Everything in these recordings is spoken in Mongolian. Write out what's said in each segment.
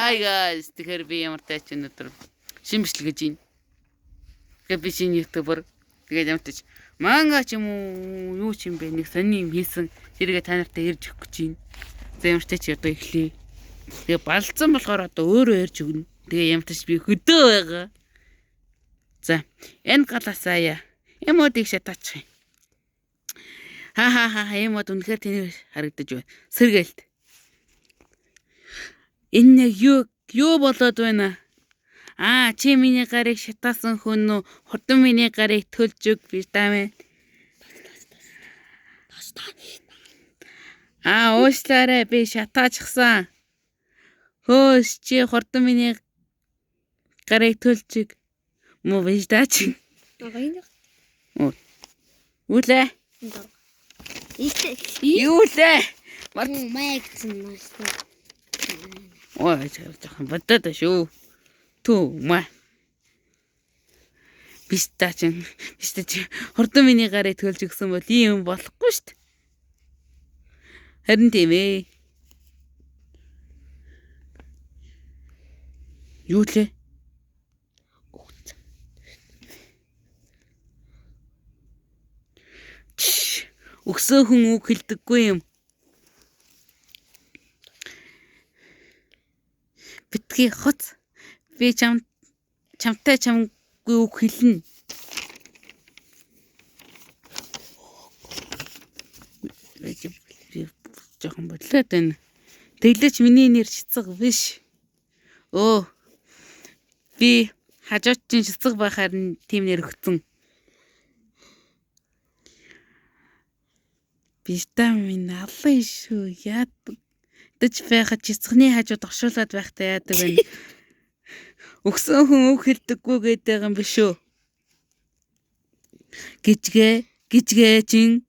Hi guys, тэгэхээр би ямар тач өнөөдөр шимжлэг гэж байна. Тэгээ би шинэ ютубер. Тэгээд ямар тач манга ч юм уу юу ч юм бэ нэг сони юм хийсэн. Тэргээ та нартай ярьж өгөх гэж байна. За ямар тач одоо эхлэе. Тэгээ балцсан болохоор одоо өөрөө ярьж өгнө. Тэгээ ямар тач би хөдөө байгаа. За энэ галасаа эмодыг шатаачих юм. Ха эмод үнэхээр тэнийг харагдаж байна. Сэргэлт. Энэ юу болоод байна? Чи миний гарыг шатаасан хүн үү? Хурдан миний гарыг төлж өг витамин. Уушлаарай би шатаачихсан. Хөөс чи хурдан миний гарыг төлж өг. Муу виждаач. Үлээ. Юу лээ? Маягцсан. Ой, жоохон бодоод шүү. Түү маа. Бистач хурдан миний гарыг төлж өгсөн бол ийм болохгүй шүү дээ. Харин тийм ээ. Юу лээ? Өгсөн хүн үг хэлдэггүй юм. Битгий хоц. Би чамтай чамгүй үг хэлнэ. Жохон бодлоод байна. Тэглэж миний нэр Шицэг биш. Би хажуучийн Шицэг байхаар тийм нэр өгсөн. Витамин алын шүү яадаг. Дэж байхад Шицэгний хажууд оршуулад байхтай яадаг байна. Өгсөн хүн үг хэлдэггүй гэдэг юм биш үү? Гижгээ чин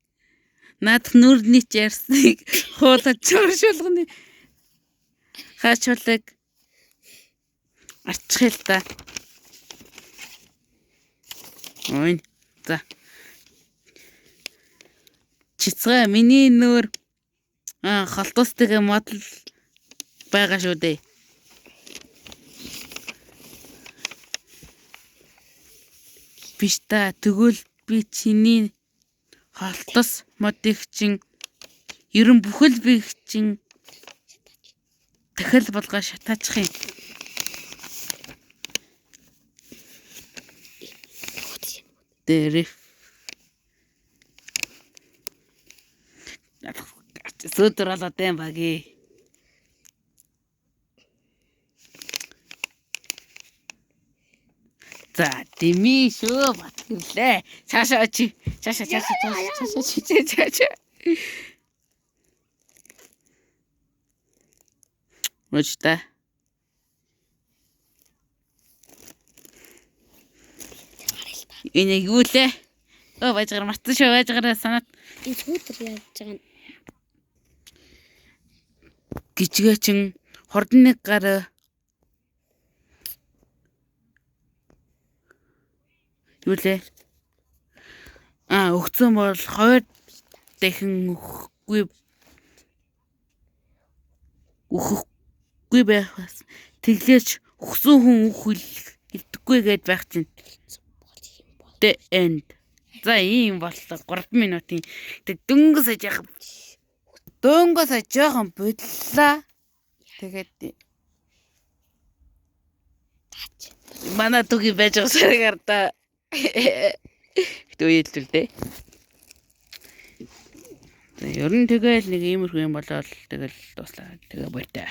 над нүрний чарсныг хуулаад оршуулганы хаачуулаг арчих л та. Ой. За. Шицэг миний нөр холтуустайг модл байгаа шүү дээ. Биш та тэгвэл би чиний холтос модыг чин ерөн бүхэл би чин дахил болгоо шатаачих юм. Дэрэ Сөдөр болоод юм багий. За, дими шүү батгэлээ. Цаашаа. Мочта. Энэ юу лээ? Вайжгаар мартсан шүү. Вайжгаараа санаад. Энэ сүүдэр яаж байгаа. Гижгээ чин хурдан нэг гар юу лээ? Өгцөн бол 2 дахин өгөхгүй байх бас. Тэглээч өгсөн хүн үг хэлдэггүй гэд байх чинь. The end. За ийм боллоо 3 минутын. Дөнгөс жоохон бодлоо. Тэгээд манай туги байж байгаа саргаар та хитүүйлдэлтэй. Ер нь тэгэл нэг иймэрхүү юм болоод тэгэл дуслаа. Тэгээ баяртай.